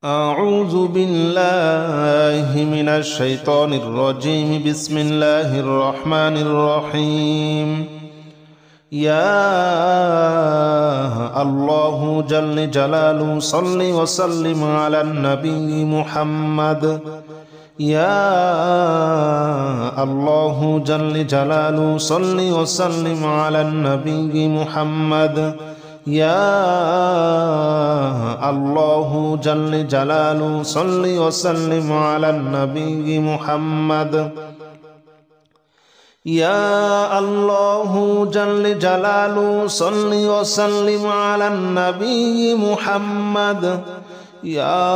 أعوذ بالله من الشيطان الرجيم. بسم الله الرحمن الرحيم. يا الله جل جلاله صل وسلم على النبي محمد. يا الله جل جلاله صل وسلم على النبي محمد. يا الله جل جلاله صل وسلم على النبي محمد. يا الله جل جلاله صل وسلم على النبي محمد. يا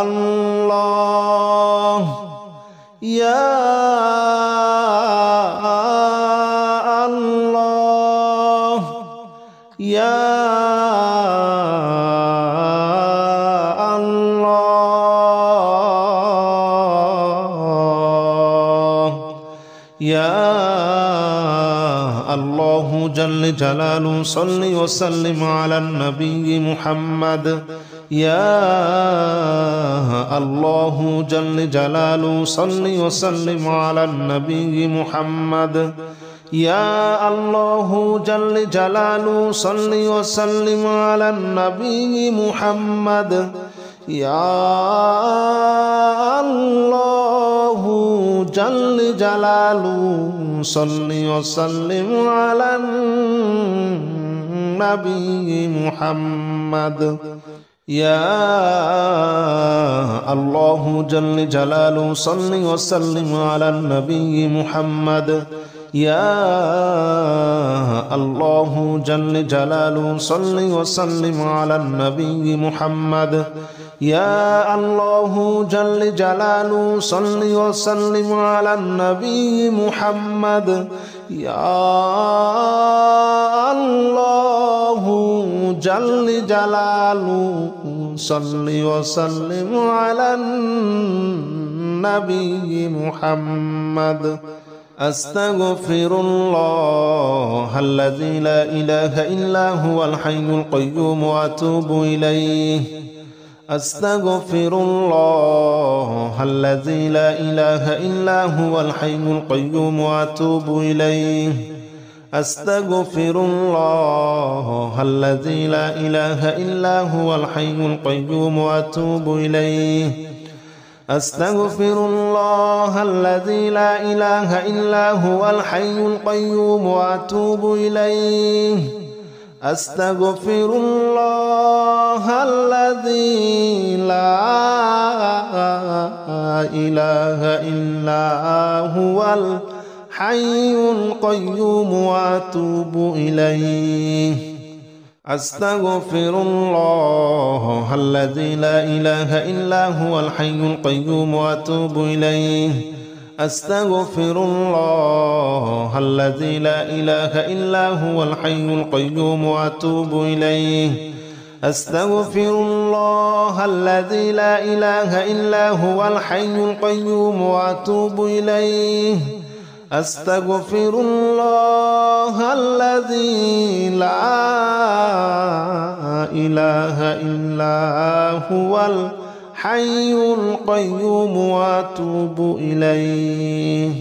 الله يا يا الله يا الله جل جلاله صل وسلم على النبي محمد. يا الله جل جلاله صل وسلم على النبي محمد. يا الله جل جلاله صل وسلم على النبي محمد. يا الله جل جلاله صل وسلم على النبي محمد. يا الله جل جلاله صل وسلم على النبي محمد. يا الله جل جلاله صل وسلم على النبي محمد. يا الله جل جلاله صل وسلم على النبي محمد. يا الله جل جلاله صل وسلم على النبي محمد. أستغفر الله الذي لا إله إلا هو الحي القيوم وأتوب إليه. أستغفر الله الذي لا إله إلا هو الحي القيوم وأتوب إليه. أستغفر الله الذي لا إله إلا هو الحي القيوم وأتوب إليه. أستغفر الله الذي لا إله إلا هو الحي القيوم وأتوب إليه. أستغفر الله الذي لا إله إلا هو الحي القيوم وأتوب إليه. أستغفر الله الذي لا إله إلا هو الحي القيوم وأتوب إليه. أستغفر الله الذي لا إله إلا هو الحي القيوم وأتوب إليه. أستغفر الله الذي لا إله إلا هو الحي القيوم وأتوب إليه. أستغفر الله الذي لا إله إلا هو الحي القيوم وأتوب إليه.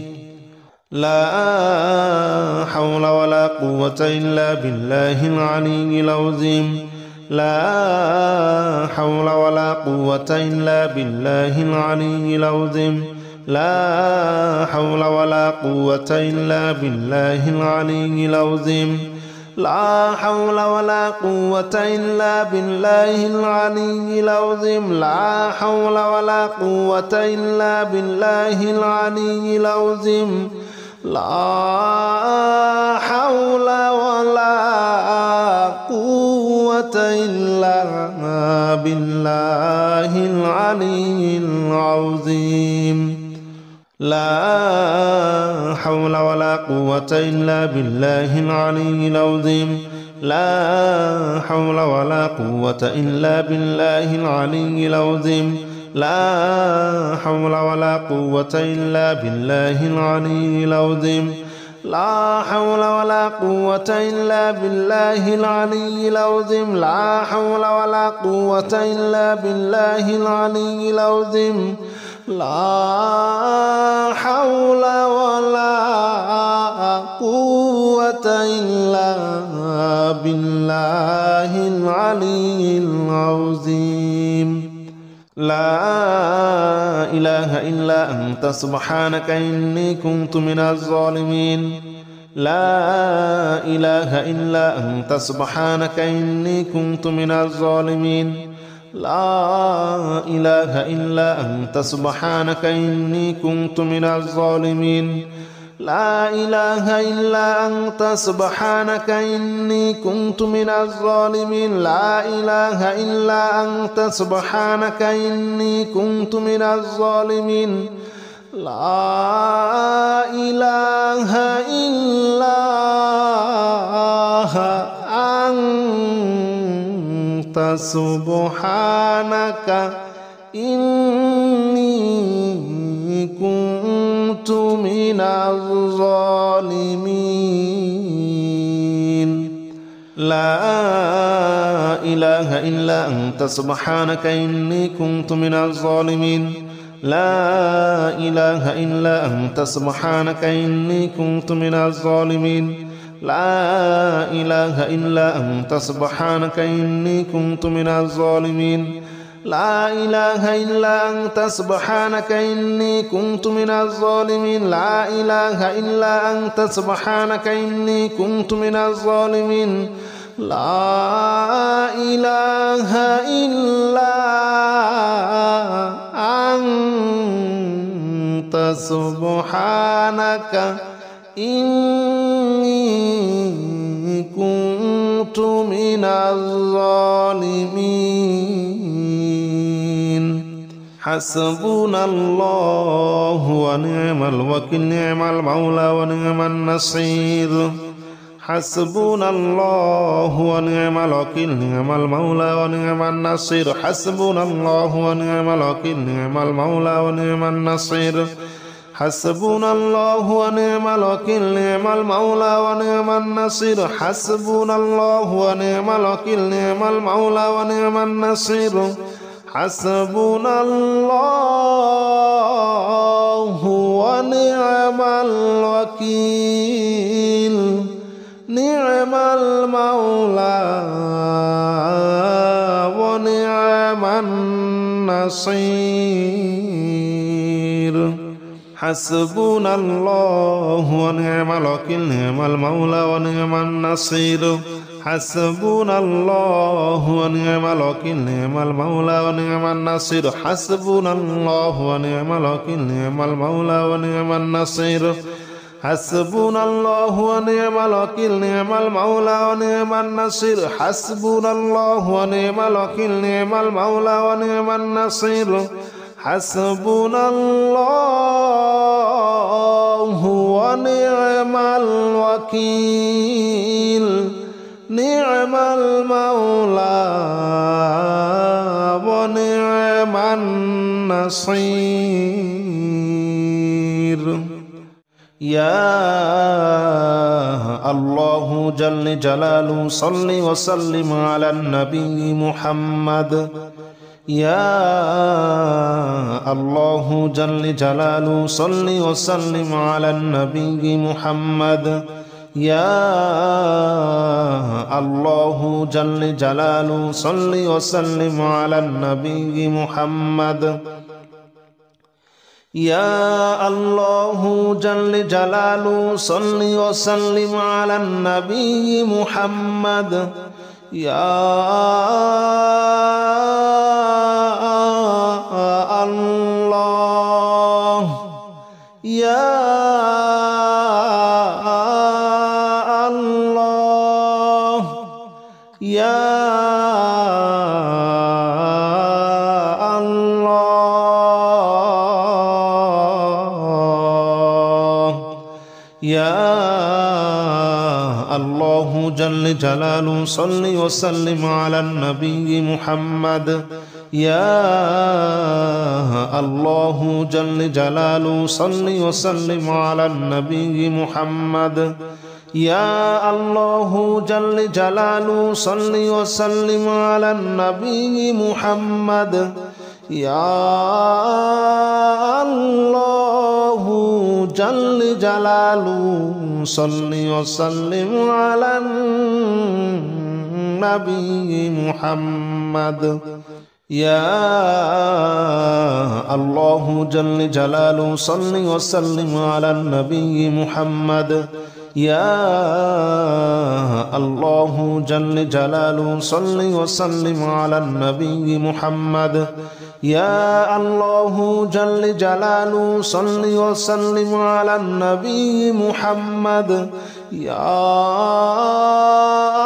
لا حول ولا قوة إلا بالله العلي العظيم. لا حول ولا قوة إلا بالله العلي العظيم. لا حول ولا قوة إلا بالله العلي العظيم. لا حول ولا قوة إلا بالله العلي العظيم. لا حول ولا قوة إلا بالله العلي العظيم. لا حول ولا قوة إلا بالله العلي العظيم. لا حول ولا قوة إلا بالله العلي العظيم. لا حول ولا قوة إلا بالله العلي العظيم. لا حول ولا قوة إلا بالله العلي العظيم. لا حول ولا قوة إلا بالله العلي العظيم لا حول ولا قوة إلا بالله العلي العظيم لا حول ولا قوة إلا بالله العلي العظيم لا إله إلا أنت سبحانك إني كنت من الظالمين لا إله إلا أنت سبحانك إني كنت من الظالمين لا إله إلا أنت سبحانك إني كنت من الظالمين لا إله إلا أنت سبحانك إني كنت من الظالمين لا إله إلا أنت سبحانك إني كنت من الظالمين لا إله إلا أنت سبحانك إني كنت من الظالمين لا إله إلا أنت سبحانك إني كنت من الظالمين لا إله إلا أنت سبحانك إني كنت من الظالمين لا إله إلا أنت سبحانك إني كنت من الظالمين لا إله إلا أنت سبحانك إني كنت من الظالمين لا إله إلا أنت سبحانك إني كنت من الظالمين لا إله إلا أنت سبحانك إني كنت من الظالمين حسبنا الله ونعم الوكيل نعم المولى ونعم النصير حسبنا الله ونعم الوكيل نعم المولى ونعم النصير حسبنا الله ونعم الوكيل نعم المولى ونعم النصير حسبنا الله ونعم الوكيل نعم المولى ونعم النصير حسبنا الله ونعم الوكيل نعم المولى ونعم النصير حسبنا الله ونعم الوكيل نعم المولى ونعم النصير حسبنا الله ونعم الوكيل نعم المولى ونعم النصير حسبنا الله ونعم الوكيل نعم المولى ونعم النصير حسبنا الله ونعم الوكيل نعم المولى ونعم النصير حسبنا الله ونعم الوكيل نعم المولى ونعم النصير حسبنا الله ونعم الوكيل نعم المولى ونعم النصير حسبنا الله ونعم الوكيل نعم المولى ونعم النصير يا الله جل جلاله صل وسلم على النبي محمد يا الله جل جلاله صل وسلم على النبي محمد يا الله جل جلاله صل وسلم على النبي محمد يا الله جل جلاله صل وسلم على النبي محمد يا الله يا الله يا يا الله جل جلاله صل وسلم على النبي محمد يا الله جل جلاله صل وسلم على النبي محمد يا الله جل جلاله صل وسلم على النبي محمد يا الله جل جلاله صل وسلم على النبي محمد يا الله جل جلاله صل وسلم على النبي محمد يا الله جل جلاله صل وسلم على النبي محمد يا الله جل جلاله صل وسلم على النبي محمد يا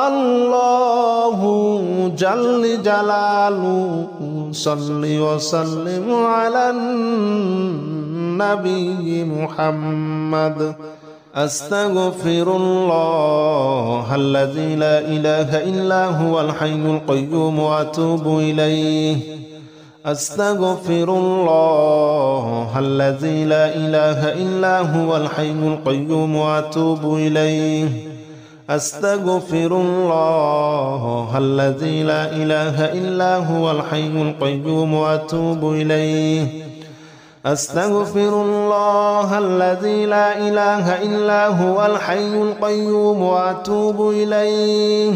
الله جل جلاله صل وسلم على النبي محمد أستغفر الله الذي لا إله إلا هو الحي القيوم وأتوب إليه أستغفر الله الذي لا إله إلا هو الحي القيوم وأتوب إليه أستغفر الله الذي لا إله إلا هو الحي القيوم وأتوب إليه أستغفر الله الذي لا إله إلا هو الحي القيوم وأتوب إليه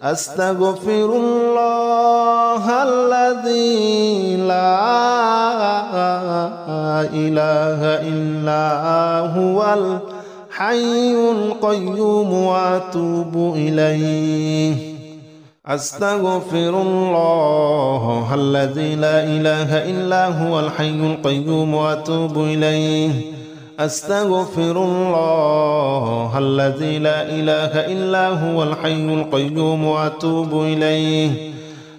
أستغفر الله الذي لا إله إلا هو الحي القيوم وأتوب إليه أستغفر الله الذي لا إله إلا هو الحي القيوم وأتوب إليه أستغفر الله الذي لا إله إلا هو الحي القيوم وأتوب إليه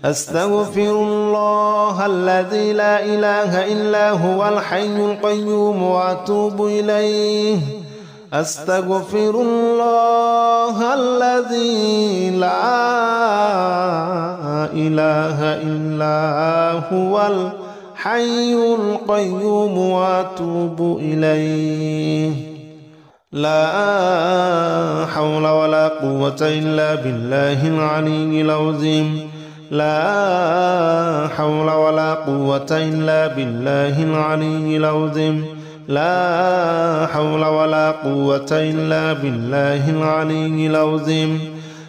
أستغفر الله الذي لا إله إلا هو الحي القيوم وأتوب إليه أستغفر الله الذي لا إله إلا هو الحي القيوم وأتوب إليه لا حول ولا قوة إلا بالله العلي العظيم لا حول ولا قوة إلا بالله العلي العظيم لا حول ولا قوة إلا بالله العلي العظيم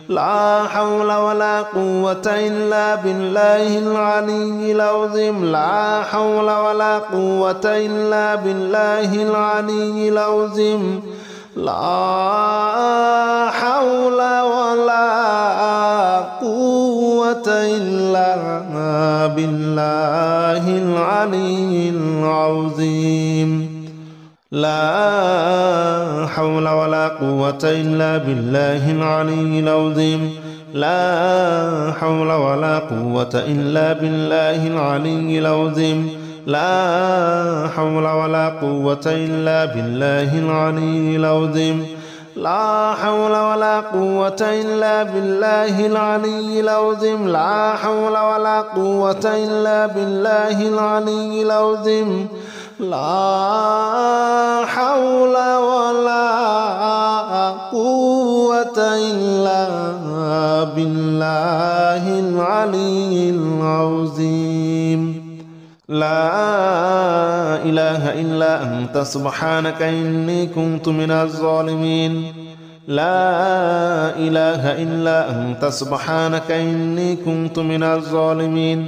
لا حول ولا قوة إلا بالله العلي العظيم لا حول ولا قوة إلا بالله العلي العظيم لا حول ولا قوة إلا بالله العلي العظيم لا حول ولا قوة إلا بالله العلي العظيم لا حول ولا قوة إلا بالله العلي العظيم لا حول ولا قوة إلا بالله العلي العظيم لا حول ولا قوة إلا بالله العلي العظيم لا حول ولا قوة إلا بالله العلي العظيم لا حول ولا قوة إلا بالله العلي العظيم لا إله إلا أنت سبحانك إني كنت من الظالمين لا إله إلا أنت سبحانك إني كنت من الظالمين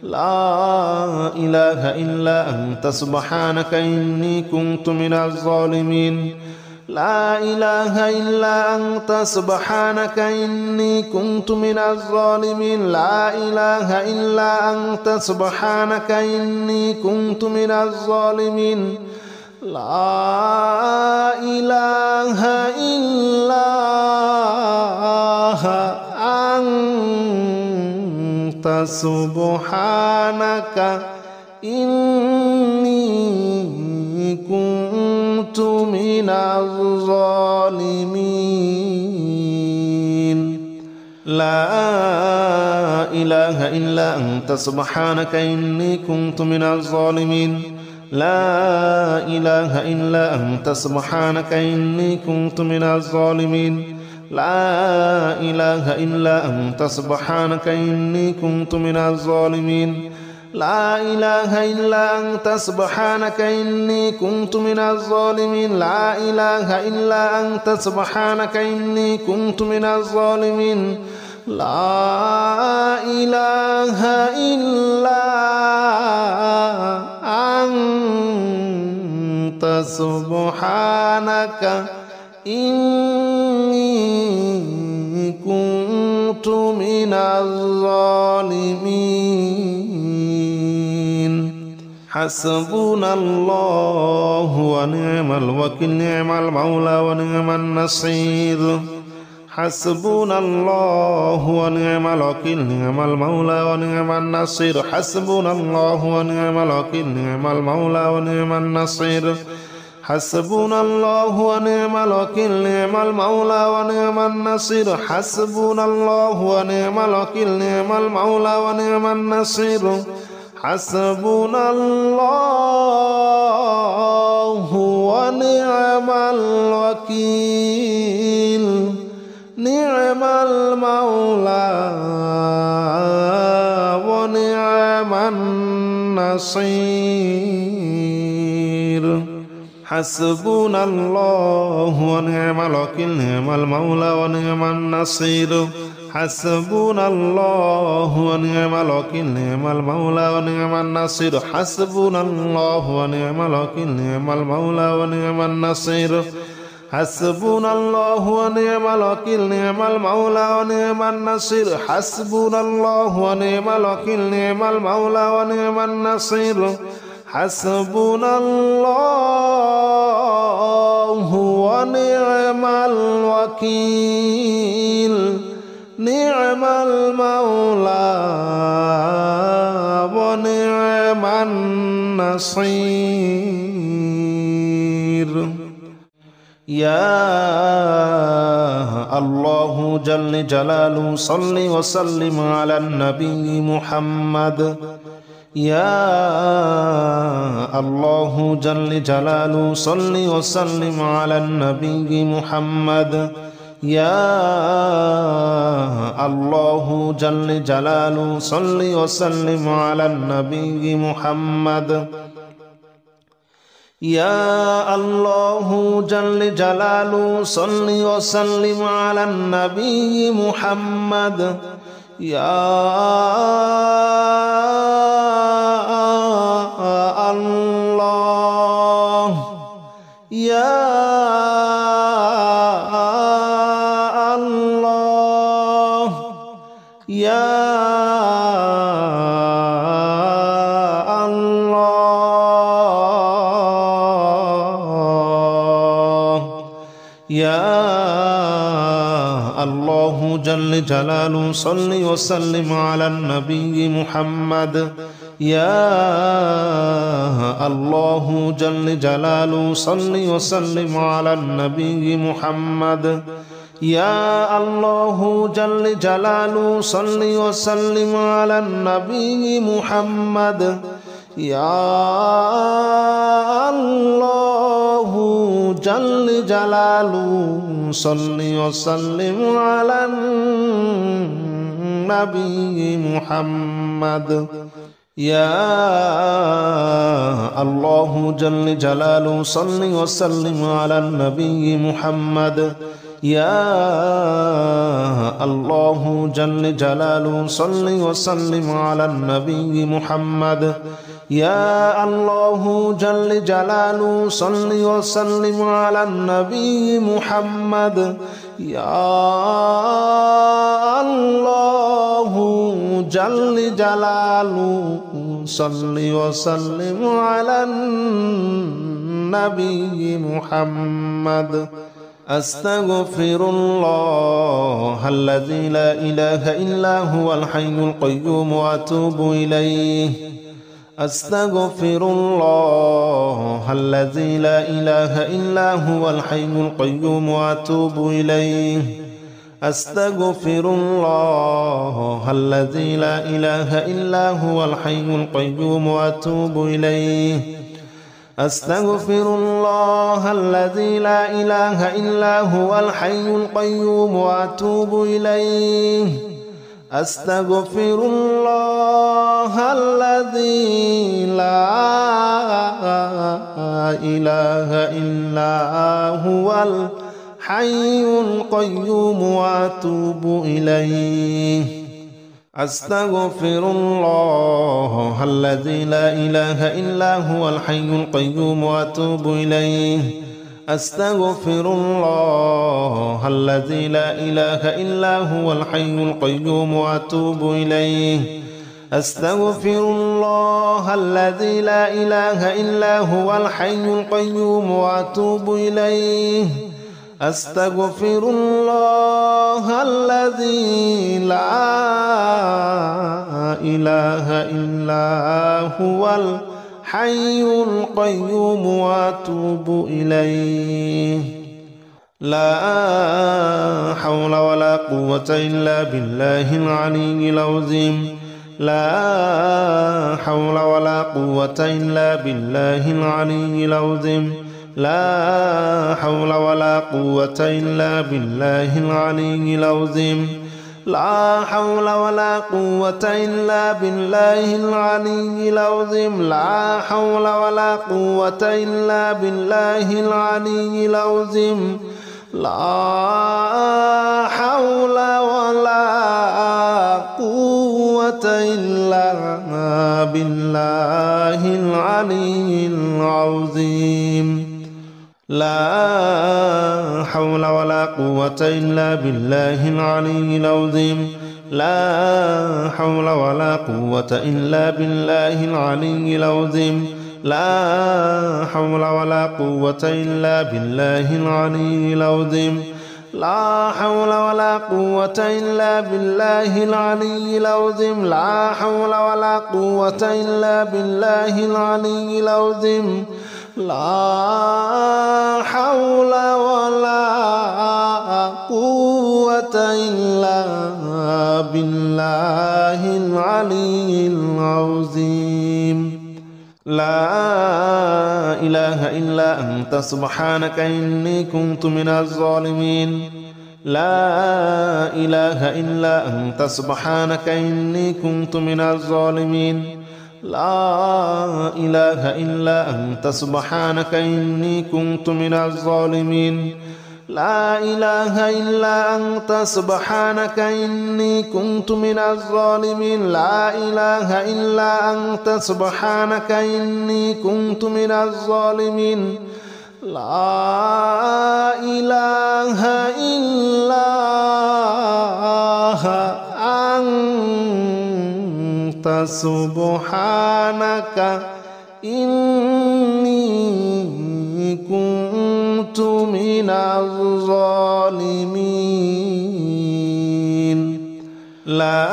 لا إله إلا أنت سبحانك إني كنت من الظالمين لا إله إلا أنت سبحانك إني كنت من الظالمين لا إله إلا أنت سبحانك إني كنت من الظالمين لا إله إلا أنت سبحانك إني كنت من الظالمين لا إله إلا أنت سبحانك إني كنت من الظالمين لا إله إلا أنت سبحانك إني كنت من الظالمين لا إله إلا أنت سبحانك إني كنت من الظالمين لا إله إلا أنت سبحانك إني كنت من الظالمين لا إله إلا أنت سبحانك إني كنت من الظالمين لا إله إلا أنت سبحانك إني كنت من الظالمين حسبنا الله ونعم الوكيل نعم المولى ونعم النصير حسبنا الله ونعم الوكيل نعم المولى ونعم النصير حسبنا الله ونعم الوكيل نعم المولى ونعم النصير حسبنا الله ونعم الوكيل نعم المولى ونعم النصير حسبنا الله ونعم الوكيل نعم المولى ونعم النصير حسبنا الله ونعم الوكيل نعم المولى ونعم النصير حسبنا الله ونعم الوكيل نعم المولى ونعم النصير حسبنا الله ونعم الوكيل نعم المولى ونعم النصير حسبنا الله ونعم الوكيل نعم المولى ونعم النصير حسبنا الله ونعم الوكيل نعم المولى ونعم النصير حسبنا الله ونعم الوكيل نعم المولى ونعم النصير حسبنا الله ونعم الوكيل نعم المولى ونعم النصير يا الله جل جلاله صل وسلم على النبي محمد يا الله جل جلاله صل وسلم على النبي محمد يا الله جل جلاله صل وسلم على النبي محمد يا الله جل جلاله صل وسلم على النبي محمد يا الله يا الله يا يا الله جل جلاله صل وسلم على النبي محمد يا الله جل جلاله صل وسلم على النبي محمد يا الله جل جلاله صل وسلم على النبي محمد يا الله جل جلاله صل وسلم على النبي محمد يا الله جل جلاله صل وسلم على النبي محمد يا الله جل جلاله صل وسلم على النبي محمد يا الله جل جلاله صل وسلم على النبي محمد يا الله جل جلاله صل وسلم على النبي محمد أستغفر الله الذي لا إله إلا هو الحي القيوم وأتوب إليه أستغفر الله الذي لا إله إلا هو الحي القيوم وأتوب إليه أستغفر الله الذي لا إله إلا هو الحي القيوم وأتوب إليه أستغفر الله الذي لا إله إلا هو الحي القيوم وأتوب إليه أستغفر الله الذي لا إله إلا هو الحي القيوم وأتوب إليه أستغفر الله الذي لا إله إلا هو الحي القيوم وأتوب إليه أستغفر الله الذي لا إله إلا هو الحي القيوم وأتوب إليه أستغفر الله الذي لا إله إلا هو الحي القيوم وأتوب إليه أستغفر الله الذي لا إله إلا هو الحي القيوم وأتوب إليه لا حول ولا قوة إلا بالله العلي العظيم لا حول ولا قوة إلا بالله العلي العظيم لا حول ولا قوة إلا بالله العلي العظيم لا حول ولا قوة إلا بالله العلي العظيم لا حول ولا قوة إلا بالله العلي العظيم لا حول ولا قوة إلا بالله العلي العظيم لا حول ولا قوة إلا بالله العلي العظيم لا حول ولا قوة إلا بالله العلي العظيم لا حول ولا قوة إلا بالله العلي العظيم لا حول ولا قوة إلا بالله العلي العظيم لا حول ولا قوة إلا بالله العلي العظيم لا حول ولا قوة إلا بالله العلي العظيم لا إله إلا أنت سبحانك إني كنت من الظالمين لا إله إلا أنت سبحانك إني كنت من الظالمين لا إله إلا أنت سبحانك إني كنت من الظالمين لا إله إلا أنت سبحانك إني كنت من الظالمين لا إله إلا أنت سبحانك إني كنت من الظالمين لا إله إلا أنت سبحانك إني كنت من الظالمين لا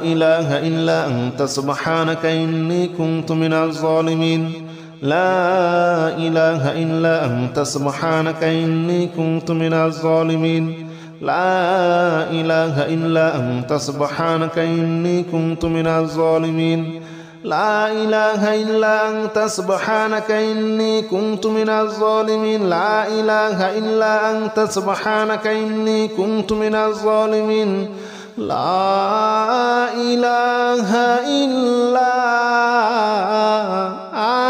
إله إلا أنت سبحانك إني كنت من الظالمين لا إله إلا أنت سبحانك إني كنت من الظالمين لا إله إلا أنت سبحانك إني كنت من الظالمين لا إله إلا أنت سبحانك إني كنت من الظالمين لا إله إلا أنت سبحانك إني كنت من الظالمين لا إله إلا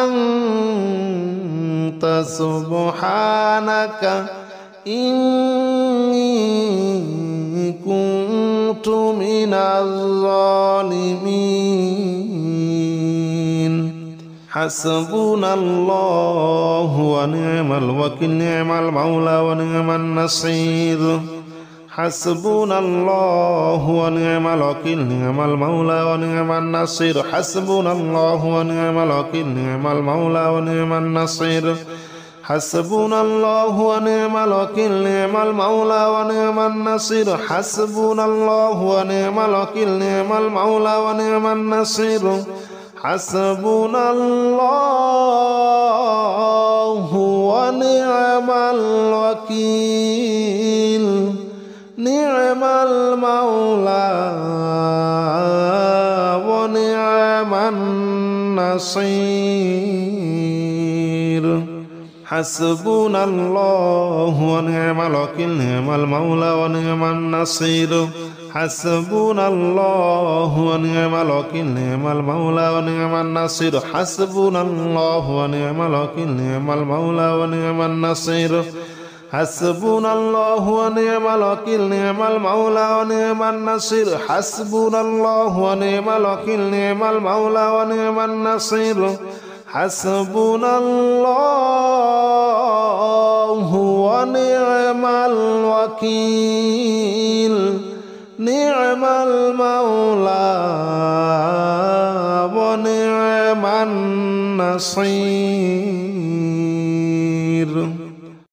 أنت سبحانك إني كنت من الظالمين حسبنا الله ونعم الوكيل نعم المولى ونعم النصير حسبنا الله ونعم الوكيل نعم المولى ونعم النصير حسبنا الله ونعم الوكيل نعم المولى ونعم النصير حسبنا الله ونعم الوكيل نعم المولى ونعم النصير حسبنا الله ونعم الوكيل نعم المولى ونعم النصير حسبنا الله ونعم الوكيل نعم المولى ونعم النصير حسبنا الله ونعم الوكيل نعم المولى ونعم النصير حسبنا الله ونعم الوكيل نعم المولى ونعم النصير حسبنا الله ونعم الوكيل نعم المولى ونعم النصير حسبنا الله ونعم الوكيل نعم المولى ونعم النصير حسبنا الله ونعم الوكيل نعم المولى ونعم النصير حسبنا الله ونعم الوكيل نعم المولى ونعم النصير